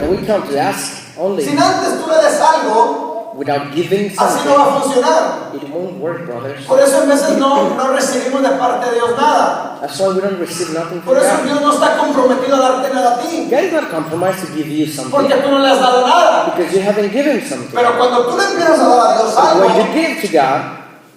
And we come to ask only. Sin antes tú le des algo, Without giving así no va a something, funcionar. it won't work, brothers. Por eso en veces no recibimos de parte de Dios nada. That's why we don't receive nothing Por from eso God. Dios no está comprometido a darte nada a ti. God is not compromised to give you something Porque tú no le has dado nada. because you haven't given something. Pero cuando tú le empiezas a dar a Dios But when you algo, give to God,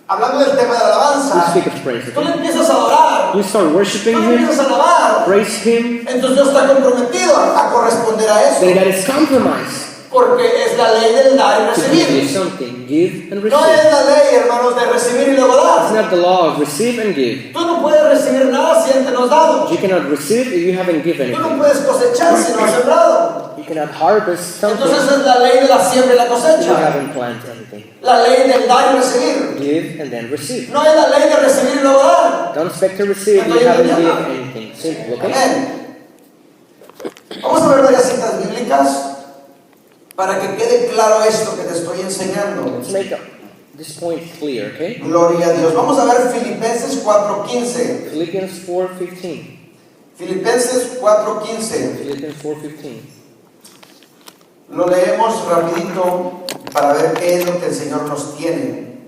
hablando del tema de la you alabanza, speak of praise. tú le empiezas a adorar, You start worshiping tú le Him, empiezas a alabar, praise Him, entonces Dios está comprometido a corresponder a eso. then God is compromised Porque es la ley del dar y to give you recibir. something. Give and No es receive. la ley, hermanos, de recibir y luego It's dar. not the law of receive and give. Tú no puedes recibir nada si antes no has dado. You cannot receive if you haven't given Tú no anything. puedes cosechar si no has sembrado. You cannot harvest something Entonces es la ley de la siembra y la if you cosecha. haven't planted anything. La ley del dar y recibir. Give and then receive. No es la ley de recibir y luego dar. Don't expect to receive if you haven't given anything. Simple, okay? Amén. Vamos a ver varias citas bíblicas para que quede claro esto que te estoy enseñando. Let's make this point clear, okay? Gloria a Dios. Vamos a ver Filipenses 4:15. Philippians 4:15. Filipenses 4:15. Philippians 4:15. Lo leemos rapidito para ver qué es lo que el Señor nos tiene,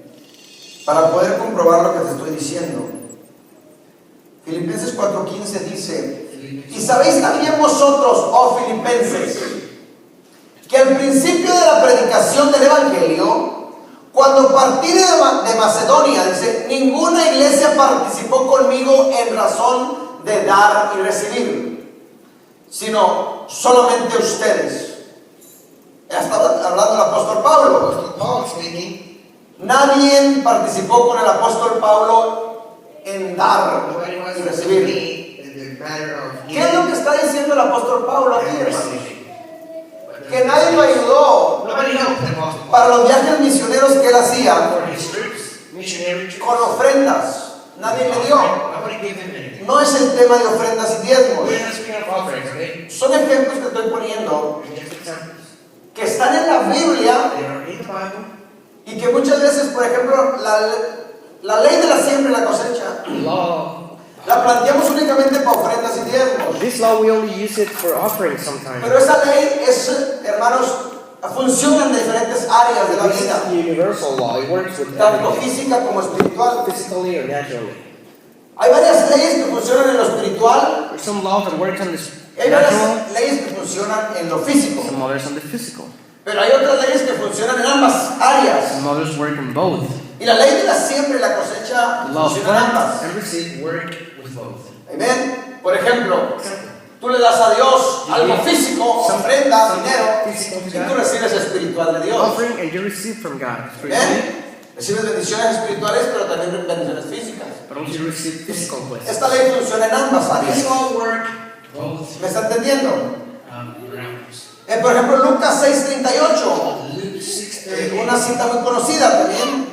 para poder comprobar lo que te estoy diciendo. Filipenses 4:15 dice: y sabéis también vosotros, oh filipenses, que al principio de la predicación del Evangelio, cuando partí de Macedonia, dice, ninguna iglesia participó conmigo en razón de dar y recibir, sino solamente ustedes. Está hablando el apóstol Pablo. Nadie participó con el apóstol Pablo en dar y recibir. ¿Qué es lo que está diciendo el apóstol Pablo aquí, hermanos? Que nadie lo ayudó para los viajes misioneros que él hacía con ofrendas. Nadie le dio. No es el tema de ofrendas y diezmos. Son ejemplos que estoy poniendo que están en la Biblia y que muchas veces, por ejemplo, la ley de la siembra y la cosecha la planteamos únicamente para ofrendas y diezmos. This law we only use it for offerings sometimes. Pero esa ley es, hermanos, funciona en diferentes áreas de la This is vida, the universal law. It works with tanto everything, física como espiritual. physically or naturally. Hay varias leyes que funcionan en lo espiritual, There's some law that works on the hay natural, varias leyes que funcionan en lo físico, some others on the physical. pero hay otras leyes que funcionan en ambas áreas. Some others work in both. Y la ley de la siembra y la cosecha The law of funciona en plant ambas. and receive work with both. Amén. Por ejemplo, tú le das a Dios algo físico, ofrenda, dinero, y tú recibes espiritual de Dios. Offering and you receive from God. Amén. Recibes bendiciones espirituales, pero también bendiciones físicas. But also you receive physical blessings. Esta ley funciona en ambas áreas. This law work both. ¿Me está entendiendo? Realms. Por ejemplo, Lucas 6:38, Luke 6:38. una cita muy conocida también,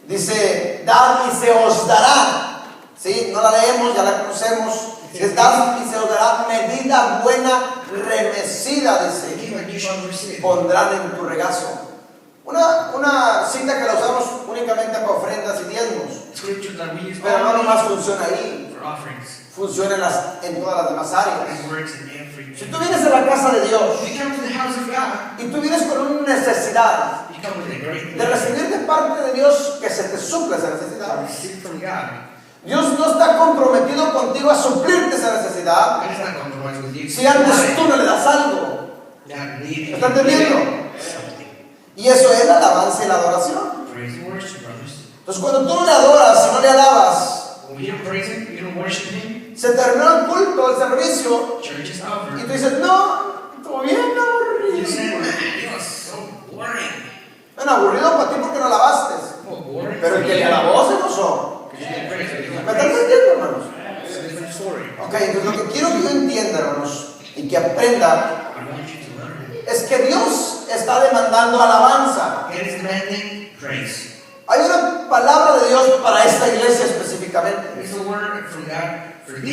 dice, dad y se os dará. ¿Sí? No la leemos, ya la conocemos. Dice, dad y se os dará medida buena, remecida, dice, pondrán en tu regazo. Una cita que la usamos únicamente para ofrendas y diezmos, pero no nomás funciona ahí, funciona en todas las demás áreas. Si tú vienes a la casa de Dios y tú vienes con una necesidad de recibir de parte de Dios que se te suple esa necesidad, Dios no está comprometido contigo a suplirte esa necesidad si antes tú no le das algo. ¿Me está entendiendo? Y eso es la alabanza y la adoración. Entonces cuando tú no le adoras y no le alabas, se terminó el culto, el servicio, y tú dices, no, estuvo bien aburrido. Bueno, aburrido para ti porque no alabaste, pero el que le alabó se gozó. ¿Me están entendiendo, hermanos? Ok, entonces lo que quiero que yo entienda, hermanos, y que aprenda, es que Dios está demandando alabanza. Hay una palabra de Dios para esta iglesia específicamente.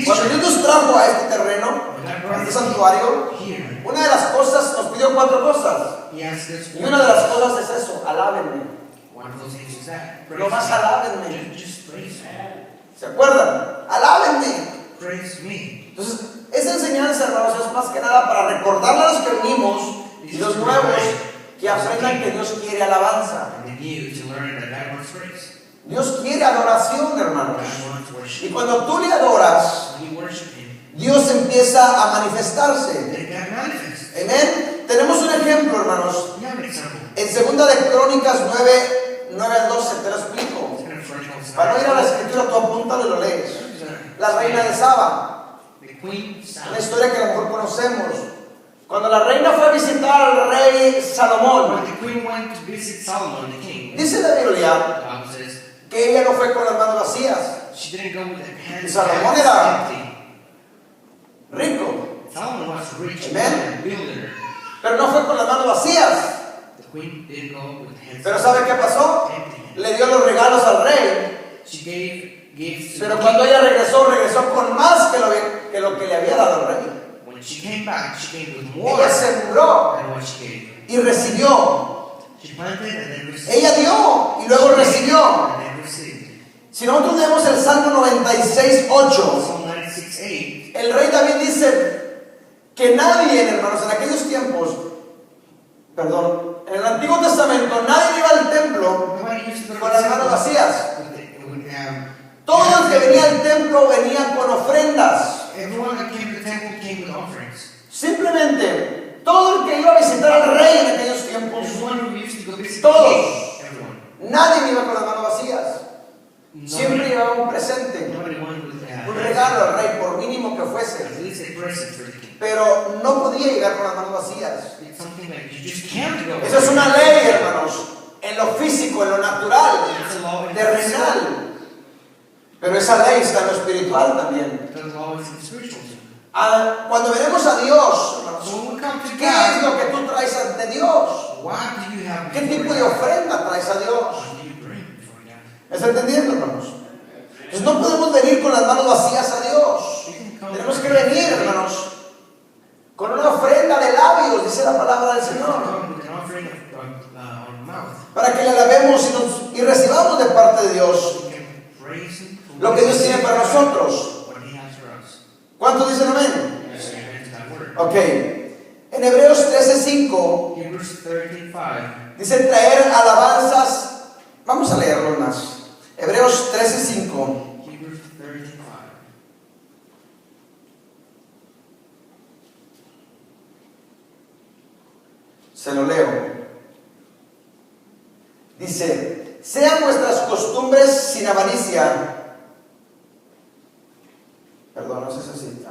Cuando Dios nos trajo a este terreno, a este santuario, una de las cosas, nos pidió 4 cosas. Y una de las cosas es eso, alábenme. No más alábenme. ¿Se acuerdan? Alábenme. Entonces, esa enseñanza, hermanos, es más que nada para recordarle a los que venimos y los nuevos que aprendan que Dios quiere alabanza. And the new to learn that God wants praise. Dios quiere adoración, hermanos. God wants worship. Y cuando tú le adoras, When you worship Him, Dios empieza a manifestarse. then God manifests. Amén. Tenemos un ejemplo, hermanos. We have an example. En 2 de Crónicas 9 al 12, te lo explico. It's kind of Chronicles. Para no ir a la escritura, tú apúntalo y lo lees. La reina de Saba, The queen una Saba. historia que a lo mejor conocemos. Cuando la reina fue a visitar al rey When Salomón, the queen went to visit Solomon, the king, dice la Biblia the Bible says que ella no fue con las manos vacías. she didn't go with the hands Salomón era- empty. Rico, Solomon was rich, Amen. a builder. pero no fue con las manos vacías. The queen didn't go with hands Pero ¿sabe qué pasó? empty. Le dio los regalos al rey. She gave gifts to Pero the cuando king. ella regresó con más que lo que le había dado el rey. When she came back, she came with more Ella sembró than what she gave. y recibió. She planted and then received. Ella dio y luego recibió. And then received. Si nosotros leemos el Salmo 96:8, Psalm 96:8. el rey David dice que nadie, hermanos, en aquellos tiempos, en el Antiguo Testamento, nadie iba al templo Nobody used to go con to las the manos temple vacías. with Todo el que venía al templo venía con ofrendas. everyone that came to the temple came with offerings. Simplemente, todo el que iba a visitar al rey en aquellos tiempos, Everyone who used to go visit Todos. the king, everyone. nadie iba con las manos vacías. Siempre Nobody, llevaba un presente, nobody went with un regalo al rey, por mínimo que at fuese. least a present for the king. Pero no podía llegar con las manos vacías. It's something that you just can't go. Esa es una ley, hermanos, en lo físico, en lo natural, It's a law in terrenal. Pero esa ley está en lo espiritual también. It's a law in the spiritual too. Cuando venimos a Dios, hermanos, So when we come to ¿qué es God, lo que tú traes ante Dios? what do you have ¿Qué before tipo de God? ofrenda traes a Dios? What do you bring before God? ¿Me está entendiendo, hermanos? Pues no podemos venir con las manos vacías a Dios. You can come Tenemos que with venir, hermanos, con una ofrenda de labios, dice la palabra del Señor, come with an offering of our mouth. para que le alabemos y recibamos de parte de Dios We can praise Him for lo que Dios tiene para nosotros. what He has for us. ¿Cuántos dicen amén? Yes, amen to that word. Ok. En Hebreos 13:5 Hebrews 13:5. dice traer alabanzas. Vamos a leerlo más. Hebreos 13:5. Hebrews 13:5. Se lo leo. Dice, sean vuestras costumbres sin avaricia. Perdón, no sé si es así.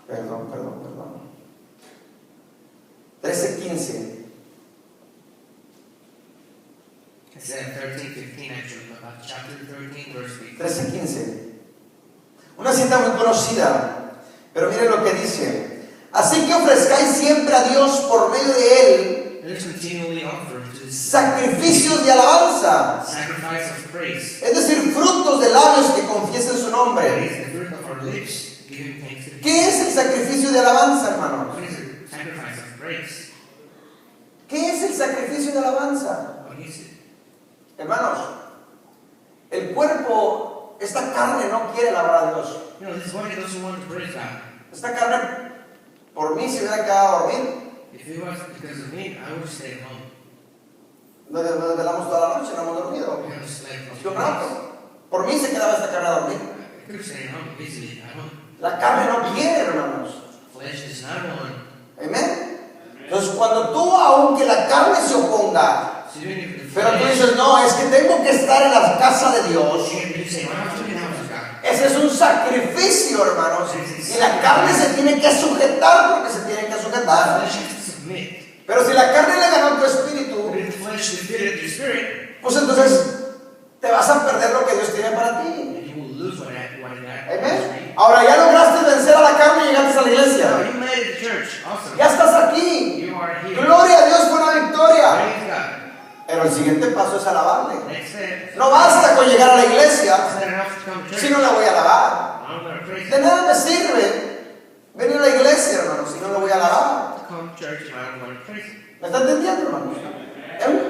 Perdón. 13:15. It's 13:15 actually, about chapter 13, verse 15. 13:15. Una cita muy conocida, pero miren lo que dice. Así que ofrezcáis siempre a Dios por medio de Él Let us continually offer to sacrificios de alabanza, sacrifice of praise. es decir, frutos de labios que confiesen su That nombre. is the fruit of our lips, giving thanks to the ¿Qué es el sacrificio de alabanza, hermanos? What is the sacrifice of praise? ¿Qué es el sacrificio de alabanza? What is it? Hermanos, el cuerpo, esta carne no quiere alabar a Dios. You know, this body doesn't want to praise God. Esta carne, por mí, se hubiera quedado a dormir. If it was because of me, I would stay at home. Nos desvelamos toda la noche, no hemos dormido. I would sleep Así un rato. Por mí se quedaba esta carne a dormir. I could have stayed home easily at home. La carne no quiere, hermanos. Flesh is not one. Amén. Entonces, cuando tú, aunque la carne se oponga, So even if the pero tú flesh, dices, no, es que tengo que estar en la casa de Dios. you say, well, I have to be in the house of God. Ese es un sacrificio, hermanos. Y la carne se tiene que sujetar porque se tiene que The sujetar. flesh has to submit. Pero si la carne le ganó a tu espíritu, But if the flesh defeated your spirit, pues entonces te vas a perder lo que Dios tiene para ti. then you will lose what it had. Amén. Ahora ya lograste vencer a la carne y llegaste a la Now, iglesia. you made it to church. Awesome. Ya estás aquí. You are here. Gloria a Dios por una victoria. Praise God. Pero el siguiente paso es alabarle. Next step. No basta con llegar a la It's iglesia not enough to come to church. si no la voy a alabar. I'm going to praise De nada me sirve venir a la iglesia, hermanos, si no la voy a alabar. come to church if I'm going to praise Him. ¿Me está entendiendo, hermanos?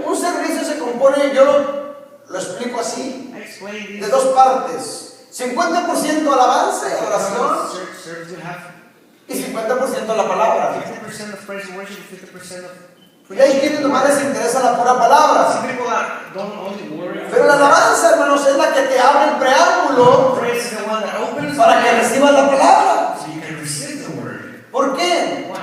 Un servicio se compone, yo lo explico así, I explained de this. dos partes. 50% alabanza y adoración Service would have y 50% la palabra. 50% of praise and worship, 50% of Y hay quienes nomás les interesa la pura palabra. Some people that don't only worry. Pero la alabanza, hermanos, es la que te abre el preámbulo Praise is the one that opens para que recibas la palabra. so you can receive the word. ¿Por qué? Why?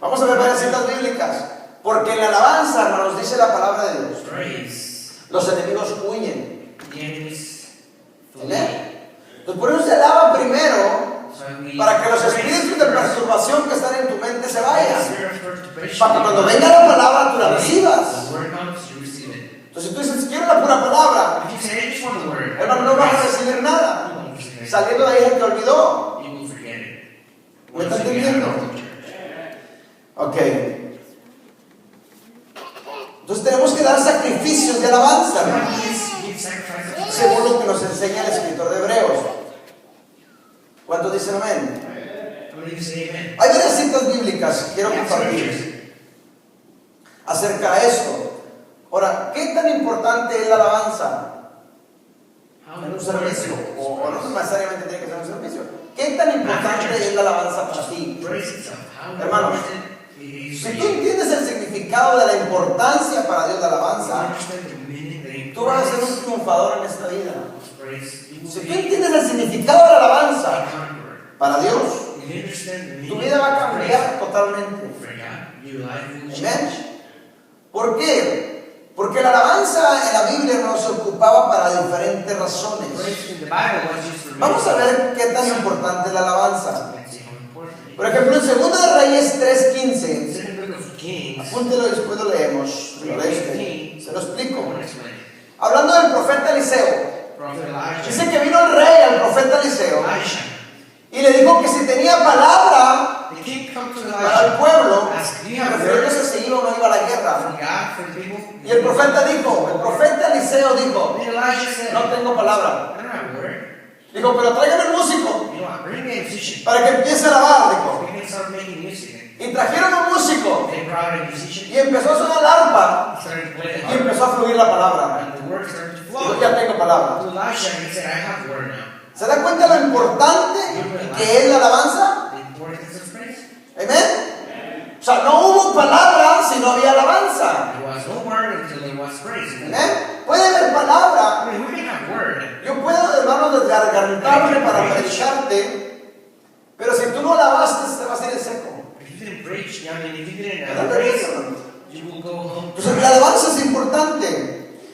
Vamos a ver varias citas bíblicas. Porque en la alabanza, hermanos, dice la palabra de Dios. Praise. Los enemigos huyen. The enemies flee. ¿Amén? Entonces por eso se alaba primero So we para que los praise espíritus de first. perturbación que están en tu mente se The vayan. spirit of perturbation. Para que cuando venga la palabra tú la recibas. The word comes, you receive it. Entonces si tú dices, quiero la pura palabra, If you say, I just want the word, hermano, no vas a recibir nada. you won't receive it. Saliendo de ahí se te olvidó. You will forget it. ¿Me estás Once you get entendiendo? out of the church. Ok. Entonces tenemos que dar sacrificios de alabanza, hermano, Give sacrifice of praise. según lo que nos enseña el escritor de Hebreos. ¿Cuántos dicen amén? How many of you say amen? Hay varias citas bíblicas que quiero Yeah, compartir scriptures. acerca de esto. Ahora, ¿qué tan importante es la alabanza How en un important servicio? is O no necesariamente tiene que ser un servicio. ¿Qué tan importante es la alabanza para ti? praise itself? How Hermanos, important it is for Si you. tú entiendes el significado de la importancia para Dios de la You alabanza, understand the meaning, the tú vas a ser un importance triunfador en esta vida. of praise. You will Si tú be entiendes el significado de la alabanza a conqueror. para Dios, If you understand the meaning tu vida va a of cambiar praise totalmente. for God, your life will change. Amén. ¿Por qué? Porque la alabanza en la Biblia no se ocupaba para diferentes razones. Praise in the Bible was used for Vamos a many ver qué tan importante es la alabanza. things. Let's see how important it is. Por ejemplo, en 2 de Reyes 3:15, Second book of Kings, apúntelo y después lo leemos. Lo lee usted. Se lo I explico. want to explain it. Hablando del profeta Eliseo, Prophet Elijah. dice que vino el rey al profeta Eliseo Elisha. y le dijo que si tenía palabra The king come to para el Elisha. pueblo, Ask, do you have refiriéndose words a si iba o no iba a la guerra. from God for the people? Y el profeta Eliseo dijo, Then Elijah said, no tengo palabra. I don't have a word. Dijo, pero tráigame el músico You know what? Bring me a musician. para que empiece a alabar, dijo. We can start making music. Y trajeron un músico They brought a musician. y empezó a sonar el arpa He started to play the y harp. empezó a fluir la palabra. And the words started to Dijo, flow. ya tengo palabra. To Elisha, he said, I have word now. ¿Se da cuenta lo importante que es la alabanza? The importance of praise. Amén. O sea, no hubo palabra si no había alabanza. There was no word until there was praise. Amén. Puede haber palabra. I mean, we can have word. Yo puedo, hermano, desgargantarme para predicarte, pero si tú no alabaste, te vas a ir en seco. If you didn't preach, I mean, if you didn't ¿Verdad, praise, hermano? you will go home. Entonces, la alabanza es importante.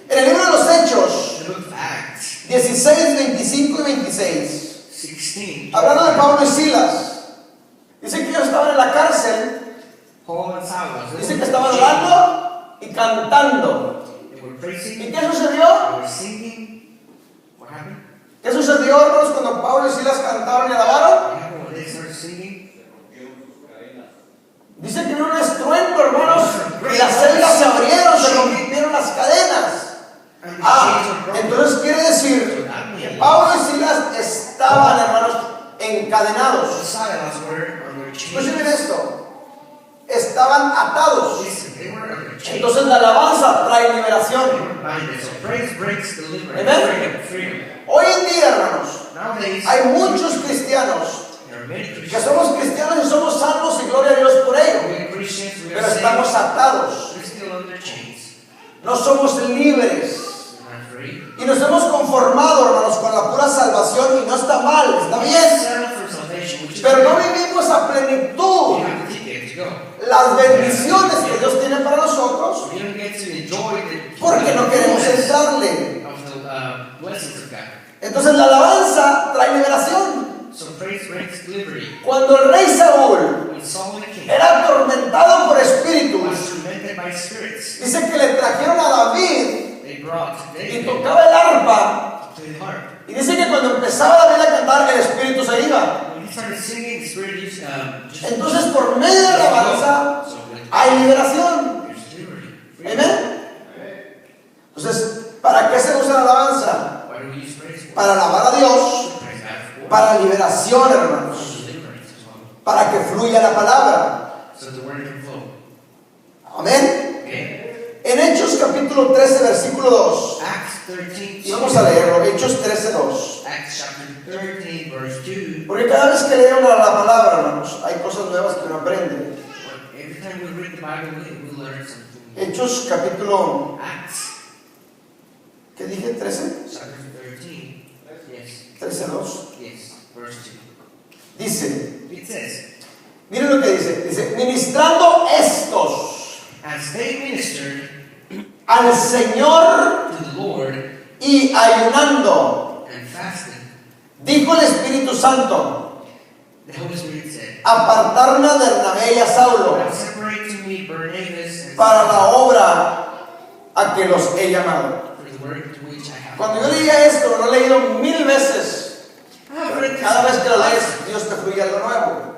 En el libro de los Hechos, The book of Acts 16, 25 y 26, 16. hablando de Pablo y Silas, dice que ellos estaban en la cárcel, Paul and Silas. dice que estaban orando y cantando. They were praising. ¿Y qué sucedió? They were singing. What happened? ¿Qué sucedió, hermanos, cuando Pablo y Silas cantaron y alabaron? What happened when they started singing? Dice que vino un estruendo, hermanos, y las celdas se abrieron, se rompieron las cadenas. And the Ah, chains were broken. entonces quiere decir que Pablo y Silas estaban, hermanos, encadenados. The Silas were on their chains. Escuchen esto. Estaban atados. Listen, they were on their chains. Entonces la alabanza trae They liberación. were binded. So praise breaks deliverance. Amen. Freedom. Hoy en día, hermanos, Nowadays, hay muchos cristianos there are many que Christians. somos cristianos y somos salvos y gloria a Dios por ello. We are Christians. We Pero are estamos saved. atados. We're still under chains. No somos libres. We're not free. Y nos hemos conformado, hermanos, con la pura salvación y no está mal, está bien. Settled for salvation, which is Pero no great. vivimos a plenitud You have the ticket to go. las bendiciones que Dios tiene para nosotros We don't get to enjoy the porque no queremos entrarle. of the blessings of God. Entonces la alabanza trae liberación. So praise brings delivery. Cuando el rey Saúl When Saul the king era atormentado por espíritus, was tormented by spirits, dice que le trajeron a David they brought y David tocaba el arpa. to the harp. Y dice que cuando empezaba David a cantar, el espíritu se iba. When he started singing, the spirit used just Entonces por medio de la alabanza so with hay liberación. there's delivery. Freedom. Amén. Entonces, ¿para qué se usa la alabanza? Why do we use praise for? Para alabar a Dios, Praise God for para liberación, hermanos, deliverance as well. para que fluya la palabra. So the word can flow. Amén. Okay? En Hechos capítulo capítulo 13, versículo 2. Acts 13. Y vamos a leerlo, Hechos 13, 2. Acts chapter 13, verse 2. Porque cada vez que leo la palabra, hermanos, hay cosas nuevas que uno aprende. Every time we read the Bible, we learn something. Hechos capítulo, Acts ¿qué dije? 13. chapter 13. Yes. 13, 2. Yes. Verse 2. Dice, It says, miren lo que dice. Dice, ministrando estos as they ministered al Señor to the Lord y ayunando, and fasted, dijo el Espíritu Santo, the Holy Spirit said, apartarme a Bernabé y a Saulo now separate to me Barnabas and para la Saul obra a que los he llamado. for the work to which I have Cuando yo called. leía esto, lo he leído 1000 veces. I have read this Cada vez que lo twice. lees, Dios te fluye algo nuevo.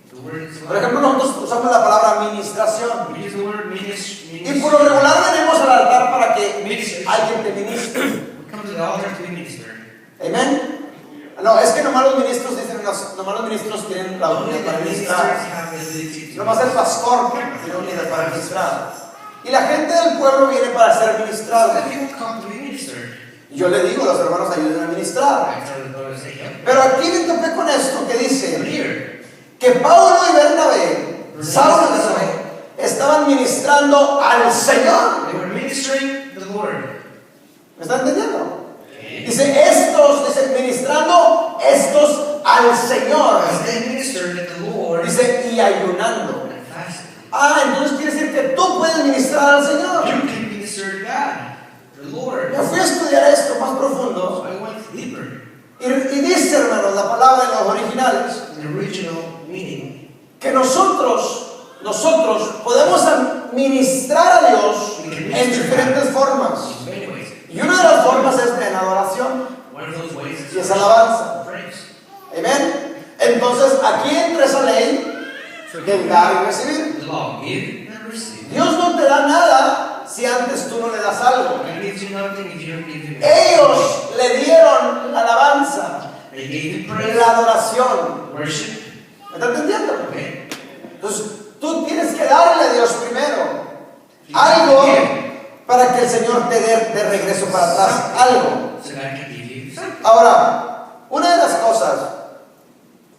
The word is Por ejemplo, nosotros usamos la palabra administración. we use the word Y por lo regular venimos al altar para que alguien te ministre. We come to the altar to be ministered. Amén. No, es que nomás los ministros dicen, nomás los ministros tienen la Only autoridad para the ministers ministrar. have the ability to Nomás el pastor tiene autoridad para ministrar. Y la gente del pueblo viene para ser So ministrada. that people come to be ministered. Y yo le digo a los hermanos, ayuden a ministrar. I tell the brothers, say, help. Pero aquí me topé con esto que But dice here, que Pablo y Bernabé, Saulo y Bernabé, estaban ministrando al Señor. they were ministering the Lord. ¿Me están entendiendo? Dice, estos, dice, ministrando estos al Señor. As they ministered the Lord Dice, y ayunando. and fasted. Ah, entonces quiere decir que tú puedes ministrar al Señor. You can minister God, the Lord. Yo fui a estudiar esto más profundo. So I went deeper Y dice, hermanos, la palabra en los originales, in the original meaning. que nosotros podemos ministrar a Dios en diferentes formas. In many ways. Y una de las formas es en adoración One of those ways is y es alabanza. praise. Amén. Entonces, aquí entra esa ley de dar y recibir. The law, give and receive. Dios no te da nada si antes tú no le das algo. God gives you nothing if you don't give him. Ellos le dieron la alabanza, They gave him praise, la adoración. worship. ¿Me está entendiendo? Okay. Entonces, tú tienes que darle a Dios primero You have to algo give para que el Señor te dé de regreso para atrás algo. so God can give you something. Ahora, una de las cosas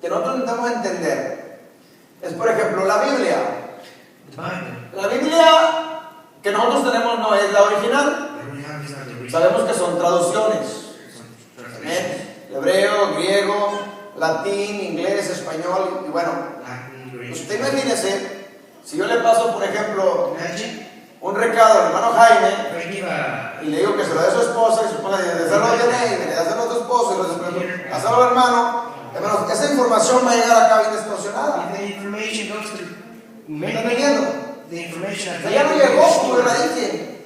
que nosotros necesitamos entender es, por ejemplo, la Biblia. The Bible, La Biblia que nosotros tenemos no es la original. what we have is not the original. Sabemos que son traducciones. Some translations. Amén. Hebreo, griego, latín, inglés, español. Y bueno, Latin, Greek. usted imagínese, si yo le paso, por ejemplo, Imagine un recado al hermano Jaime if I give a y le digo que se lo dé a su esposa y se supone de hacerlo a Janet y le hacerlo a tu esposo y lo hacerlo al hermano. Hermanos, esa información va a llegar acá bien distorsionada. if the information goes to ¿Me están entendiendo? the information O sea, ya no llegó como yo la dije.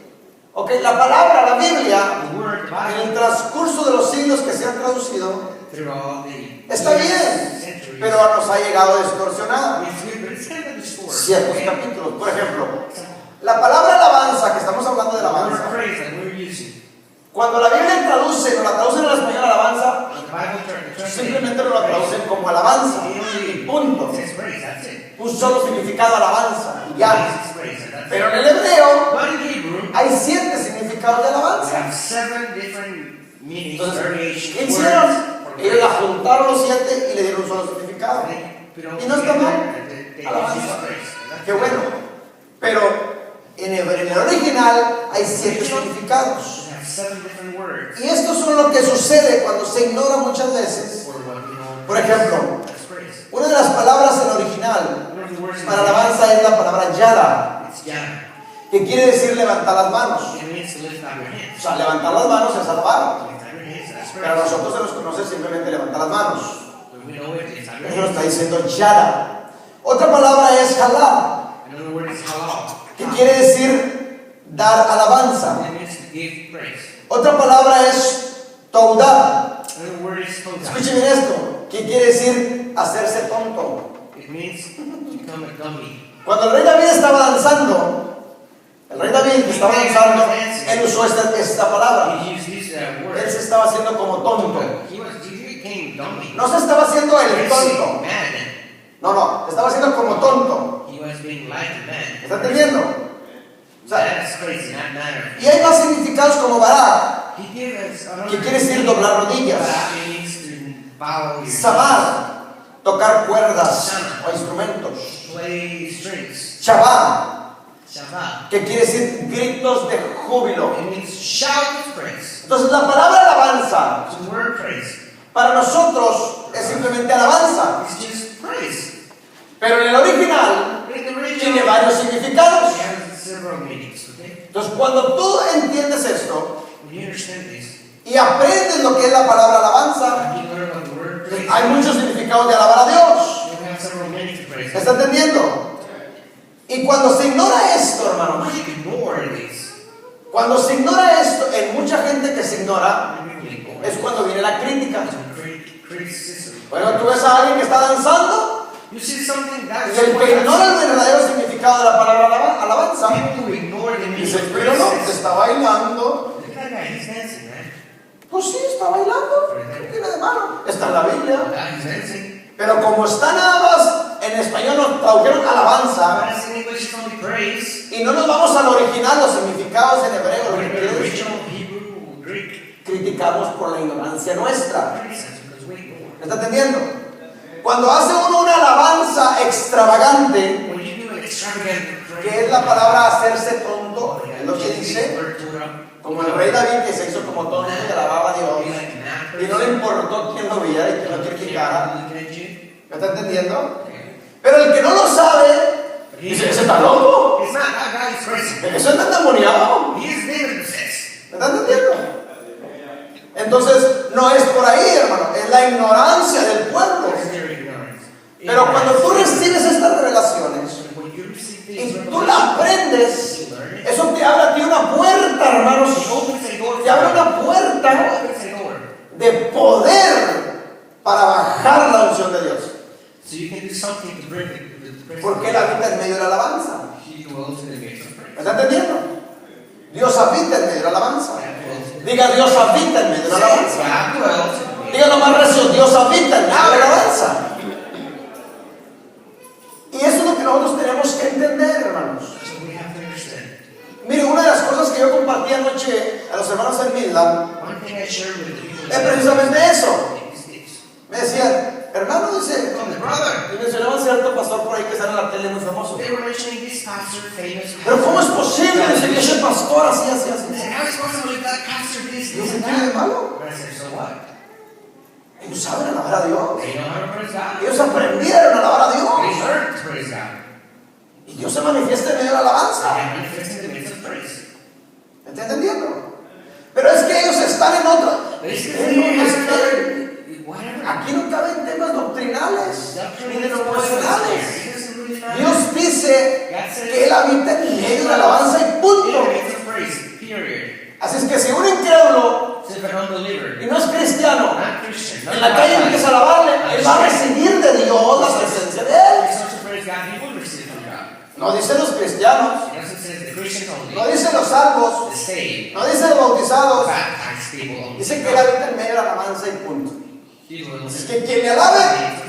Ok, la palabra, la Biblia, the word, the en el Bible, transcurso de los siglos que se han traducido, through all the está bien, centuries. pero nos ha llegado distorsionada. It's good, but it's kind of distorted. Ciertos capítulos, por ejemplo, la palabra alabanza, que estamos hablando de The word alabanza, praise that we're using. cuando la Biblia traduce, o la traducen en español alabanza, The Bible translates simplemente lo traducen como alabanza. Punto. It says praise, that's it. Un solo significado alabanza y ya. Praise is praise, and that's Pero it. en el hebreo But in Hebrew, hay 7 significados de we alabanza. have 7 different meanings, Entonces, variations, ¿qué words hicieron? for Ellos la praise. juntaron los 7 y le dieron un solo significado. They put all Y no está together, mal. and they Alabanza. use praise. And that's Qué bueno. Pero en el original hay 7 significados. We have 7 different words Y estos son lo que sucede cuando se ignora muchas veces. for what we know. Por ejemplo, That's praise. una de las palabras en original One of the words in para the alabanza es la palabra yada, it's yada. que quiere decir levantar las manos. It means to lift up your O hands. sea, levantar las manos es alabar. To lift up your hands, that's Pero a praise. nosotros se nos conoce simplemente levantar las manos. But we know it, lift up your Eso lo está hands. diciendo yada. Otra palabra es jalá, Another word is halal. que quiere decir dar alabanza. It means to give praise. Otra palabra es toudá. Another word is toda. Escuchen bien esto, que quiere decir hacerse tonto. It means to become a dummy. Cuando el rey David estaba danzando, él usó esta palabra. He used this word. Él se estaba haciendo como tonto. He became dummy. No se estaba haciendo el Crazy, tonto. mad. No, estaba haciendo como tonto. He was being like a ¿Me está man. entendiendo? O sea, phrase in that manner. Y hay más significados como Barak, He gave us another que quiere decir doblar rodillas. Barak means to bow your Samar, tocar cuerdas o instrumentos. play strings. Shabbat, Shabbat. que quiere decir gritos de júbilo. It means shout of praise. Entonces la palabra alabanza It's the word praise. para nosotros es simplemente alabanza. It's just praise. Pero en el original But in the original, tiene varios significados. it has several meanings, okay? Entonces cuando tú entiendes esto When you understand this, y aprendes lo que es la palabra alabanza, and you learn what the word praise hay is, muchos significados de alabar a Dios. you have several meanings to praise. ¿Me está entendiendo? Y cuando se ignora esto, hermano, When you ignore this, cuando se ignora esto, en mucha gente que se ignora, when you ignore es cuando viene la crítica. criticism. Bueno, tú ves a alguien que está danzando You see something that y el que ignora el verdadero significado de la palabra alabanza, people who ignore the meaning dice, of pero no, praise. está bailando. Look at that guy, he's dancing, right? Pues sí, está bailando. ¿Qué tiene de malo? Está en la Biblia. He's dancing. Pero como está nada más en español, nos tradujeron alabanza But as in English, it's only praise. y no nos vamos al original, los significados en hebreo, lo But que in quiere the decir. original Hebrew, Greek, Criticamos por la ignorancia nuestra. criticize because we ignore. ¿Me está entendiendo? Cuando hace uno una alabanza extravagante, When you do an extravagant praise, que es la palabra hacerse tonto, es lo que dice, word to it, como el rey David que se hizo como tonto y alababa a be Dios, like an actor, y no le importó quién lo viera y quién lo criticara. look at you. ¿Me está entendiendo? Okay. Pero el que no lo sabe, dice, ese está loco, It's not that guy is crazy. eso está endemoniado. He is demon possessed. ¿Me está entendiendo? Entonces, no es por ahí, hermano, es la ignorancia del pueblo. That's their ignorance. Pero cuando tú recibes estas revelaciones When you receive y these tú la aprendes, you learn it. eso te abre a ti una puerta, hermanos. It opens a door. Te abre una puerta Opens a door. de poder para bajar la unción de Dios. So you can do something to bring the presence. Porque Él habita en medio de la alabanza. He dwells in the gates of praise. ¿Me está entendiendo? Dios habita en medio de la alabanza. God dwells in the Diga, Dios habita en medio de la alabanza. God dwells in the Diga lo más recio, Dios habita en medio de la alabanza. Y eso es lo que nosotros tenemos que entender, hermanos. So we have to understand. Mire, una de las cosas que yo compartí anoche a los hermanos en Midland One thing I shared with the people es precisamente eso. is this. Me decían, hermano, dice, From the brother. y mencionaban cierto pastor por ahí que está en la tele muy famoso. They were mentioning this pastor, famous Pero ¿cómo es pastor. posible? Dice que ese pastor así, así, I así. said, how is it possible that pastor this, Y this, dice, and ¿qué tiene de that? malo? But I said, so what? Ellos saben alabar a Dios. They know how to praise God. Ellos aprendieron a alabar a They Dios. learned to praise God. Y Dios se manifiesta en medio de la alabanza. They manifest in the midst of praise. ¿Me está entendiendo? Pero es que ellos están en otra. But it's the Ellos thing, no it's están- another, whatever. Aquí no caben temas doctrinales ni Doctrine is what is denominacionales. there. It doesn't really matter. Dios dice God says, que Él habita en medio de la alabanza y in the punto. midst of praise, period. Así es que si un incrédulo So if an unbeliever, y no es cristiano, not Christian, not en la calle empieza a alabarle, él va a recibir de Dios la presencia de Él. He starts to praise God, he will receive from God. No dicen los cristianos, It doesn't say the Christians only, no dicen los salvos, the saved, no dicen los bautizados. baptized people only. Dicen que Él habita en medio de la alabanza y punto. He will Es receive que quien le alabe,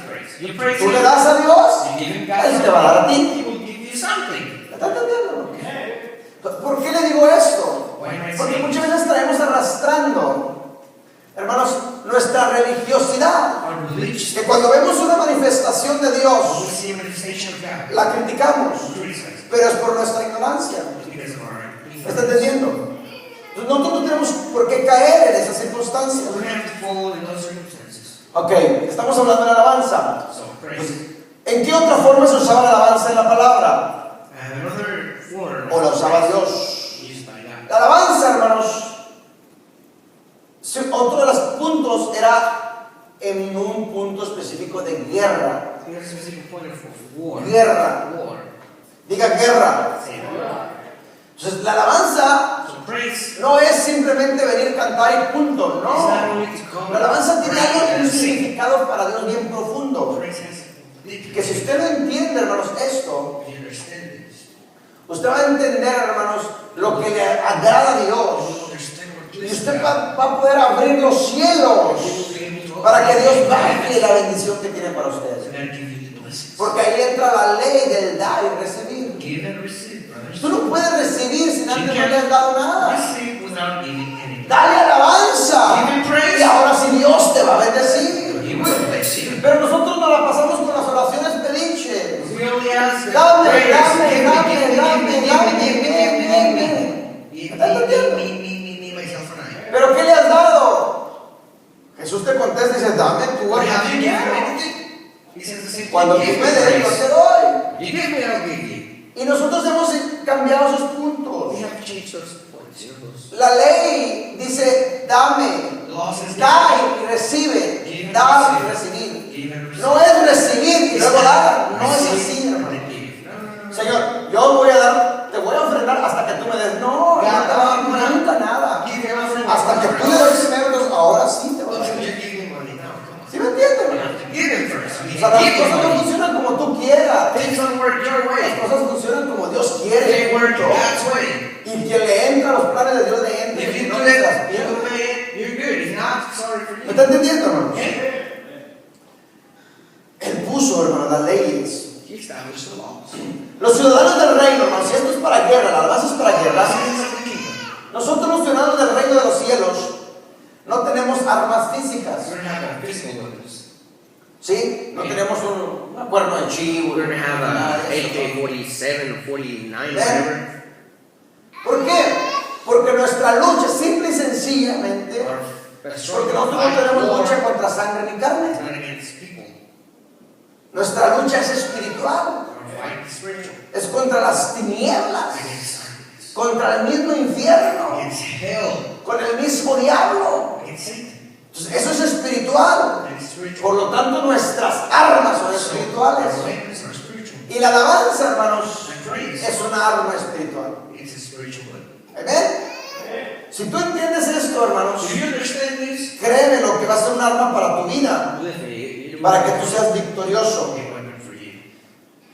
praise. You praise tú le him, das a Dios, you give him God Él te va a dar a something, ti. he will give you something. ¿Me está entendiendo? ¿Por qué le digo esto? Why am I Porque saying muchas veces traemos arrastrando, hermanos, nuestra religiosidad. our religion? Que cuando vemos una manifestación de We Dios, see a manifestation of God. la criticamos, We criticize pero es por nuestra ignorancia. because of our ¿Me está entendiendo? Entonces, nosotros no tenemos por qué caer en esas circunstancias. We have to fall in those circumstances. Ok, estamos hablando de la alabanza. So praise. ¿En qué otra forma se usaba la alabanza en la palabra? Another form ¿O la usaba of Dios? praise used by God. La alabanza, hermanos, otro de los puntos era en un punto específico de guerra. Here's a specific point of war. Guerra. War. Diga guerra. Say war. Entonces, la alabanza So praise no es simplemente venir, cantar y punto, is not no. only to come. La alabanza tiene algo, un and sing. significado para Dios bien profundo. Praise has a big Que si usted no entiende, hermanos, esto, if you understand this, usted va a entender, hermanos, lo que le agrada a you Dios. will understand what Y pleases usted God. va a poder abrir los cielos You will be able to para que open Dios the baje heavens la bendición que tiene para and usted. then give you the blessings. Porque ahí entra la ley del dar y recibir. Give and receive, brothers. first. Tú no puedes recibir sin You antes no can't le has dado nada. receive without giving anything. Dale alabanza. Give him praise. Y ahora sí Dios te va a bendecir. He will bless you. Pero nosotros nos la pasamos con las oraciones pediches. We only ask Dame, prayers. dame, Give me, dame, give me, dame, give me, dame, give me, give me, dame, give me, dame. give ¿Estás entendiendo? me, myself, and I. ¿Pero qué le has dado? Jesús te contesta y dice, dame tú What el have you given dinero. anything? He says the same Cuando tú thing. me Give me des, yo praise. te doy. You give me, I'll give you. Y nosotros hemos cambiado esos puntos. We have changed those points. You know, those. La ley dice, dame, The law says da y recibe, give and dar y receive. recibir. Give and receive. No es recibir y It's luego not dar, no es receive así, hermano. and give. No. Señor, yo voy a dar, te voy a ofrendar hasta que tú me des. No, no te va a dar nunca nada. Give your offering. Hasta que tú le des primero, entonces ahora sí te voy a Until dar. you give me money now. Come on. ¿Sí me entiendes, You hermano? have to give him first. O You sea, las give him cosas no money. funcionan como tú quieras. Things don't work your Las way. cosas funcionan como Dios quiere. They work Punto. God's way. Y quien le entra a los planes de Dios le entra. If Y you no do te las it, you pierdes. obey it, you're good. If not, sorry for ¿Me you. está entendiendo, hermano? Okay? Él puso, hermano, las leyes. He established the laws. Los ciudadanos del reino, hermano, si esto es para guerra, la alabanza es para guerra. Citizens of the kingdom. Nosotros los ciudadanos del reino de los cielos no tenemos armas físicas. We're gonna have physical weapons. ¿Sí? No tenemos un cuerno de chivo. We're gonna have nada a de eso. AK-47 or 49 or Ven. whatever. ¿Por qué? Porque nuestra lucha, simple y sencillamente, Our porque struggle nosotros no fight tenemos war lucha contra sangre ni carne. is not against people. Nuestra lucha es espiritual. Our fight is spiritual. Es contra las tinieblas, Against darkness. contra el mismo infierno, Against hell. con el mismo diablo. Against Satan. Entonces, eso es espiritual. That is spiritual. Por lo tanto, nuestras armas son So, espirituales. our weapons are spiritual. Y la alabanza, hermanos, And praise es una arma espiritual. is a spiritual weapon. ¿Amén? Si tú entiendes esto, hermanos, Do you understand this? créeme lo que va a ser un arma para tu vida, Listen, it para que tú seas victorioso. A weapon for you.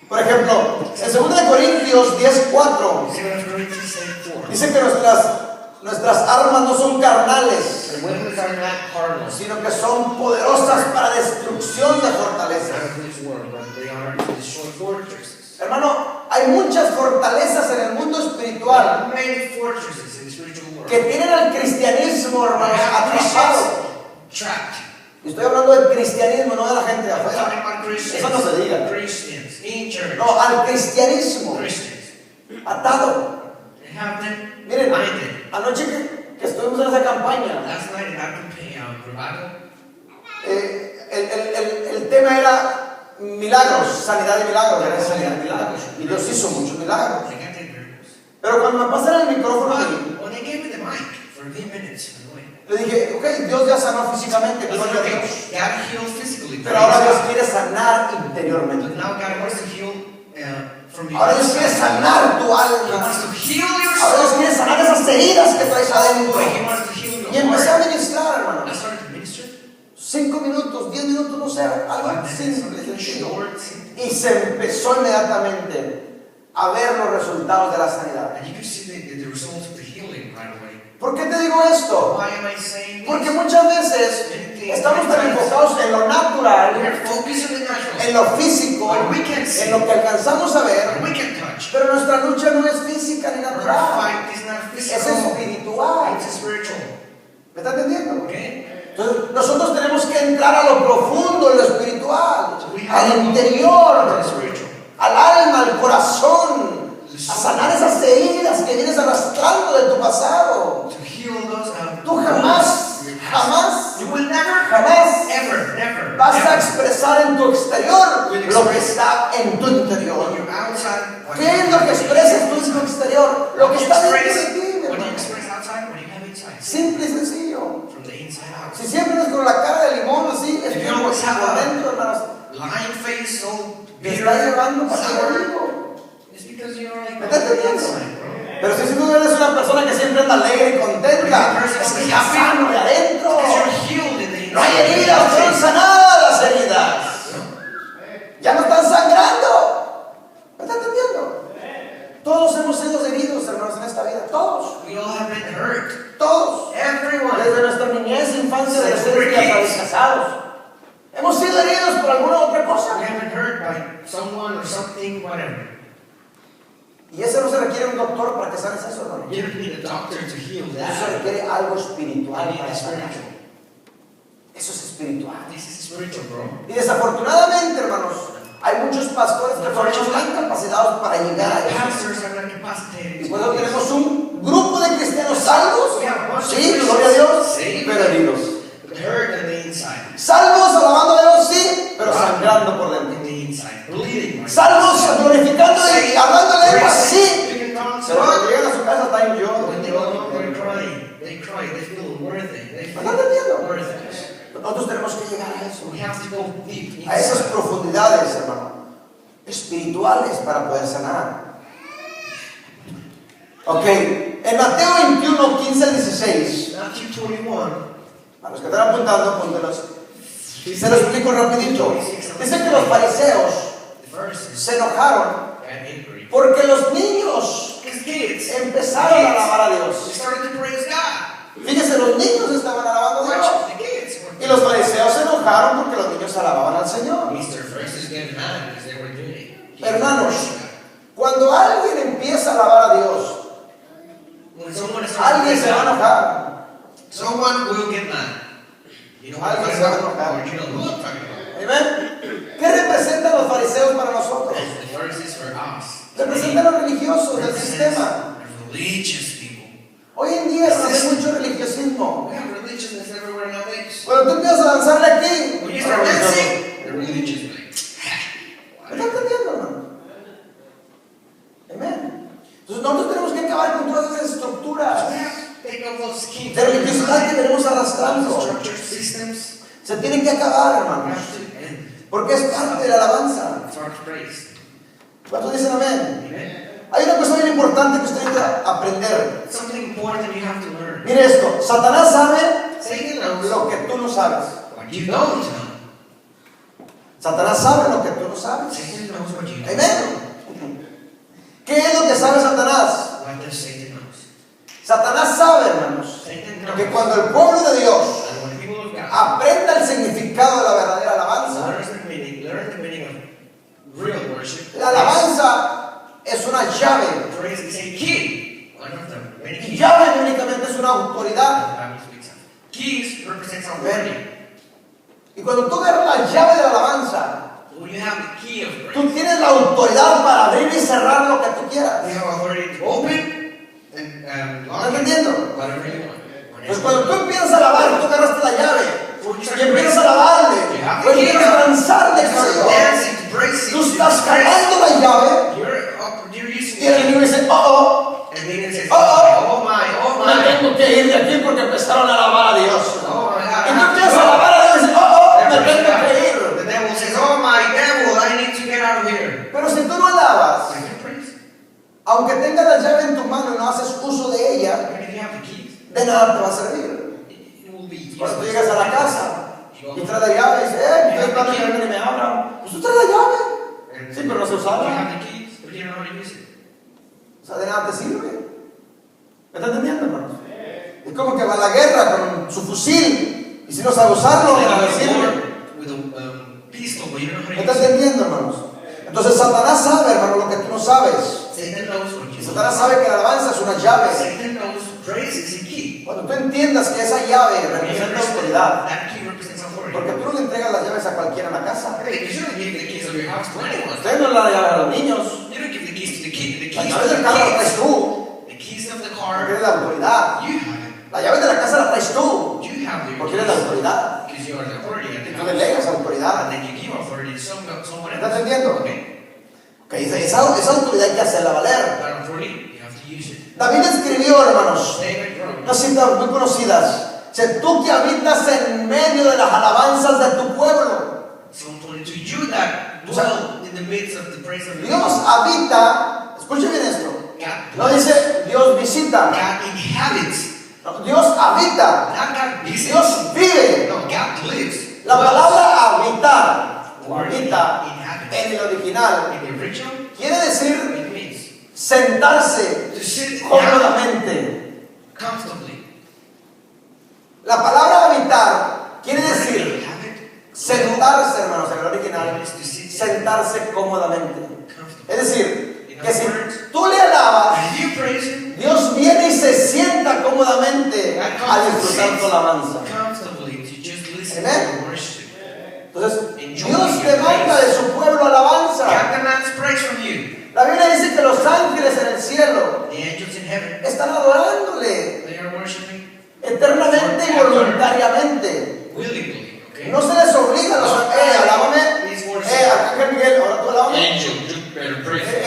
Por ejemplo, en 2 Corintios 10:4 2 Corinthians 10:4. dice que nuestras armas no son carnales, The weapons are not carnal, sino que son poderosas para destrucción de fortalezas. out of this world, but they are to destroy fortresses. Hermano, hay muchas fortalezas en el mundo espiritual Many fortresses in the spiritual world. que tienen al cristianismo, hermanos, atrapado. Trapped. Y estoy hablando del cristianismo, no de la gente de I'm afuera. talking about Christians. Eso no se diga. Christians in church. No, al cristianismo Christians. atado. They have them Miren, blinded. anoche que estuvimos en esa campaña, Last night in that revival, el tema era milagros, sanidad y milagros, era sanidad y milagros. Y Dios hizo muchos milagros. they got their miracles. Pero cuando me pasaron el micrófono, But when they gave me the mic for a few minutes, le dije, ok, Dios ya sanó físicamente, I was gloria a like, Dios. okay, God healed physically. Pero ahora Dios praise quiere sanar God. interiormente. But now God wants to heal from you. Ahora Dios quiere sanar tu He alma. wants to heal your Ahora Dios soul. quiere sanar esas heridas que traes Oh, adentro. boy, He wants to heal Y your empecé a heart. ministrar, I hermano. started to minister. 5 minutos, 10 minutos, no sé, algo simple, Something sencillo. short, simple. Y se empezó inmediatamente a ver los resultados de la sanidad. And you can see the results of the healing right away. ¿Por qué te digo esto? Why am I saying Porque this? muchas veces estamos tan enfocados en lo We natural, are focused on the natural. en lo físico, en lo que alcanzamos a ver, What we can touch. pero nuestra lucha no es física ni Our natural, fight is not es physical. espiritual. It's spiritual. ¿Me está entendiendo? Okay? Entonces, nosotros tenemos que entrar a lo profundo, en lo espiritual, al interior, It's spiritual. al alma, al corazón, a sanar esas heridas que vienes arrastrando de tu pasado. To heal those Tú jamás, jamás, You will never, jamás ever, never, vas a never. expresar en tu exterior lo que está en tu On interior. your outside, what ¿Qué you es lo que expresas tú en tu exterior? Lo que está dentro de ti, mi what you hermano. express outside, what you have inside. Simple y sencillo. From the inside out. Si siempre eres con la cara de limón así, es If que you always have por a dentro, hermanos, lying face, all te bitter, está llevando para sour, arriba. it's because you're like ¿Me estás on the entendiendo? inside, bro. Pero si tú eres una persona que siempre anda alegre y contenta, es que está sano de adentro. Because you're healed in the inside. No hay heridas, fueron sanadas las heridas. Ya no están sangrando. ¿Me estás entendiendo? Todos hemos sido heridos, hermanos, en esta vida. Todos. We all have been hurt. Todos. Everyone. Desde nuestra niñez, infancia, adolescencia, hasta casados. Hemos sido heridos por alguna otra We cosa. have been hurt by someone or something, whatever. Y eso no se requiere un doctor para que sanes eso, hermano. You don't need a doctor to heal Eso that. requiere algo espiritual You need para a sanar. spiritual. Eso es espiritual. This is spiritual, bro. Y desafortunadamente, hermanos, hay muchos pastores que no están capacitados para llegar a eso. Pastors are not incapacitated. Y por eso tenemos un grupo de cristianos salvos, We have a bunch of sí, Christians gloria a Dios, saved, pero heridos. but hurt on the inside. Salvos, alabando a Dios, sí, pero sangrando por dentro. In the inside. Bleeding. Salvos, glorificándole y hablando lenguas, sí, Speaking tongues. pero cuando llegan a su casa está en yo. When they go home, they're crying. They cry. They feel worthy. They feel ¿Me están entendiendo? worthless. Nosotros tenemos que llegar a eso, We have to go deep a esas inside. profundidades, hermano, espirituales para poder sanar. Ok, en Mateo 21, 15 al 16, Matthew 21. a los que están apuntando, apúntelos. Y se lo explico rapidito. Dice que los fariseos The Pharisees se enojaron got angry. porque los niños His kids. empezaron a alabar a They Dios. started to praise God. Fíjese, los niños estaban alabando a Dios. Watch the kids. Y los fariseos se enojaron porque los niños alababan al Señor. Mr. Pharisees get mad because they were doing it. Hermanos, cuando alguien empieza a alabar a Dios, When someone is alguien se va a enojar. someone will get mad. You know what I'm Alguien talking se va a about? enojar. Or you know who I'm talking about? Amén. ¿Qué representan los fariseos para nosotros? The Pharisees for us. Representan a los religiosos del sistema. The religious people. Hoy en día hermano, hay mucho religiosismo. We have religiousness everywhere nowadays. Cuando tú empiezas a danzarle aquí, When you start dancing, the religious like, ¿me estás entendiendo, hermano? Amén. Entonces nosotros tenemos que acabar con todas esas estructuras take off those schemes. de religiosidad que venimos arrastrando. Structure systems. Se tienen que acabar, We hermanos, have to end. porque es parte de la alabanza. It's our praise. ¿Cuántos dicen amén? Amen. Hay una cosa bien importante que usted tiene que aprender. Something important you have to learn. Mire esto, Satanás sabe Satan knows lo que tú no sabes. what you don't know. Satanás sabe lo que tú no sabes. Satan knows what you don't know. Amén. ¿Qué es lo que sabe Satanás? What does Satan knows? Satanás sabe, hermanos, Satan knows. que cuando el pueblo de Dios And when people of God aprenda el significado de la verdadera alabanza, learn the meaning of real worship, la alabanza es una llave. praise is a key. One of them. Many Y keys. llave únicamente es una autoridad. The Bible speaks of. Keys represent authority. Y cuando tú agarras la llave de la alabanza, When you have the key of tú praise, tienes la autoridad para abrir y cerrar lo que tú quieras. you have authority to open and ¿Estás lock it, entendiendo? whatever you want. Pues cuando tú empiezas a alabar, tú agarraste la llave y empiezas a alabarle, You o empiezas a danzarle, You qué sé start yo. dancing, to praise Tú Him, estás to praise. jalando la llave You're using y el the key. enemigo dice, oh, And then it says, Oh, oh my, oh, oh me my. tengo que ir de aquí porque empezaron a alabar a Dios. Oh my God. Y tú empiezas a alabar a Dios y dices, oh, me tengo que ir. The devil says, oh my devil, I need to get out of here. Pero si tú no alabas, I can praise. aunque tengas la llave en tu mano y no haces uso de ella, Even if you have the keys, de nada te va a servir. it will be Cuando tú useless. llegas a la casa y traes la llave y dices, estoy esperando que vengan y me abran. Pues tú traes la llave. And Sí, pero no se you usaba. have the keys, but you don't know how to use it. O sea, de nada te sirve. ¿Me estás entendiendo, hermano? Es como que va a la guerra con su fusil y si no sabe usarlo, de nada le sirve. With a pistol, but you don't know how ¿Me to estás use it. entendiendo, hermanos? Entonces Satanás sabe, hermano, lo que tú no sabes. Satan knows what Y you Satanás know. sabe que la alabanza es una llave. Satan knows praise is a key. Cuando tú entiendas que esa llave representa autoridad, That key represents authority. porque tú no le entregas las llaves a cualquiera en la casa. Hey, you shouldn't give the keys of your house to anyone. Usted no le da la llave a los niños. You don't give the keys to the kid. The La keys llave to del the carro la traes kids. tú. The keys of the Porque car, eres la autoridad. you have it. La llave de la casa la traes tú. You have the Porque eres la autoridad. because you are the authority at Y the tú house. delegas And autoridad. then you give authority to someone ¿Me estás else. entendiendo? Okay. Okay, esa autoridad hay que hacerla valer. That authority, you have to use it. David escribió, hermanos, David wrote. unas citas muy conocidas. Dice, tú que habitas en medio de las alabanzas de tu pueblo. Psalm 22. You that dwell in the midst of the praise of your Dios God. habita, escuche bien esto. No dice Dios visita, God inhabits. no, Dios habita, Not God visits. Dios vive. No, God lives. La palabra habitar, o Word habita, inhabits. en el original, In the original, quiere decir it means sentarse to sit down cómodamente. comfortably. La palabra habitar quiere decir Inhabit. sentarse, hermanos, en el original, It is to sit sentarse cómodamente. comfortably. Es decir, que si tú le They're praising.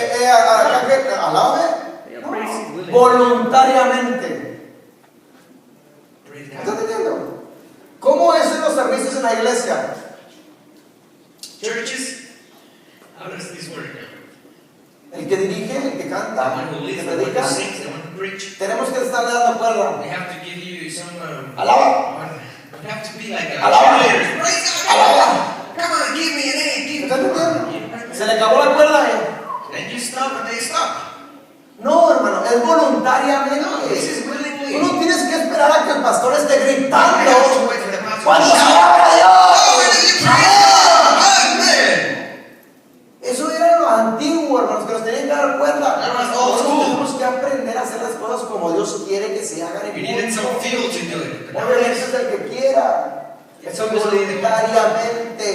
Alábame. They are No. praising willingly. Voluntariamente. Praise ¿Estás God. entendiendo? ¿Cómo es en los servicios en la iglesia? Churches, how does this work? El que dirige, el que The canta, one who el leads, que the one predica. who sings, the one who preaches. Tenemos que estarle dando cuerda. They have to give you some. Alaba. They have to be like a Alaba. cheerleaders. Praise God. Alaba. Come on, give me an A. Give ¿Estás me. entendiendo? Se le acabó la cuerda. Then you stop and they stop. No, hermano, es No, voluntariamente. this is willingly. Tú no tienes que esperar a que el pastor esté You have to gritando. wait for the pastor to ¿Cuántos shout. alaban a Dios? Oh, and then you praise God. Amen. Eso era lo antiguo, hermanos, que nos tenían que dar cuerda. That was old school. Tenemos que aprender a hacer las cosas como Dios quiere que se hagan You en needed some mundo. feel to do it. But Obviamente nowadays, es el que quiera. it's Eso always voluntariamente.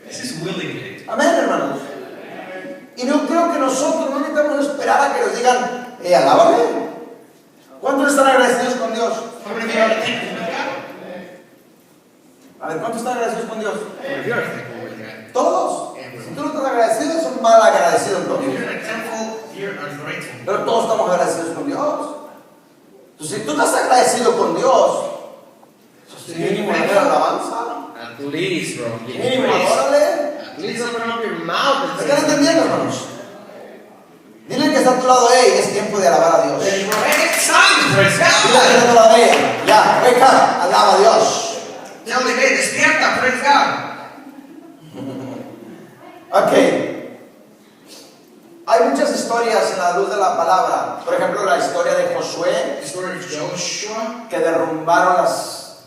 this is willingly. Amén, hermanos. Y no creo que nosotros no necesitamos esperar a que nos digan, alábame. ¿Cuántos están agradecidos con Dios? How many of you are thankful with God? A ver, ¿cuántos están agradecidos con Dios? How many of you are thankful with God? Todos. Si tú no estás agradecido, es un mal agradecido If entonces. you're not thankful, you're ungrateful. Pero todos estamos agradecidos con Dios. Entonces, si tú estás agradecido con Dios, mínimo dale alabanza. At least, bro. Give me Mínimo praise. adórale. At least open up your mouth and ¿Me están say entendiendo, hermanos? Dile que está a tu lado, es tiempo de alabar a Dios. Then you go, hey, it's time to praise Dile que God. está a tu lado, ya, wake up, alaba a Dios. Tell me, hey, despierta, praise God. Ok. Hay muchas historias en la luz de la palabra. Por ejemplo, la historia de Josué, The story of Joshua. que derrumbaron las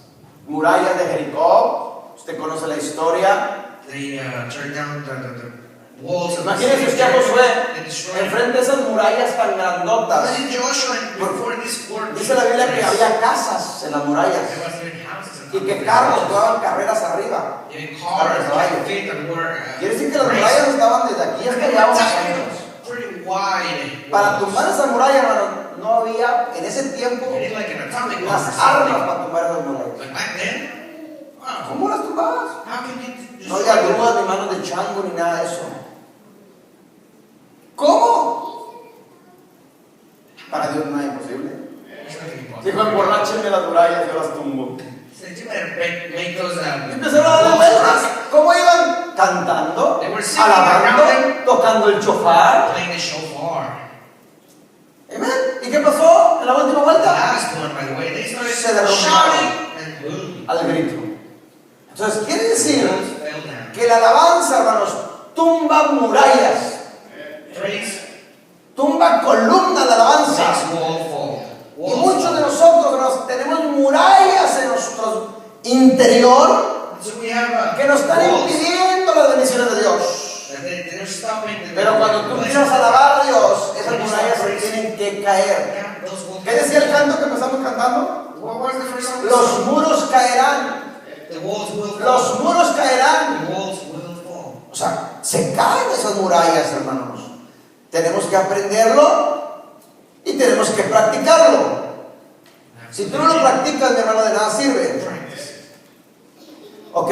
murallas de Jericó. Usted conoce la historia. They turned down the walls of the Imagínense city usted a Josué and destroyed it. enfrente de esas murallas tan grandotas. Imagine Joshua before this word. Dice la Biblia que había casas en las There murallas was even houses and y que carros daban carreras arriba. even cars and feet that were Quiere decir que las murallas estaban desde aquí hasta allá unos años. pretty wide. Para tumbar esa muralla, hermano, no había en ese tiempo It is like an atomic bomb or las armas something. para tumbar esas murallas. But back then, wow, ¿Cómo las tumbabas? how can you No había grúas ni manos de chango ni nada de eso. ¿Cómo? Para Dios no es imposible. There's nothing impossible. Dijo, emborráchenme las murallas, yo las tumbo. So you better make those Y empezaron a darle vueltas. ¿Cómo iban? Cantando, They were singing alabando, around tocando el chofar. playing the shofar. Amén. ¿Y qué pasó en la última The vuelta? last one, by the way, they Se started derrumbaron. shouting and boom, Al grito. Entonces, quiere decir walls fell down. que la alabanza, hermanos, tumba murallas, Praise tumba columnas de alabanza. makes wall fall. Y Walls muchos fall. de nosotros, hermanos, tenemos murallas en nuestro interior So we have que nos están walls impidiendo las bendiciones de Dios. that they're stopping the Pero cuando tú blessings. quieras alabar a Dios, esas murallas se tienen que caer. Yeah, those walls. ¿Qué decía el canto que empezamos cantando? What was the first song? Los muros caerán, The walls will fall. los muros caerán. The walls will fall. O sea, se caen esas murallas, hermanos. Tenemos que aprenderlo y tenemos que practicarlo. Si tú no lo practicas, mi hermano, de nada sirve. Practice. Ok,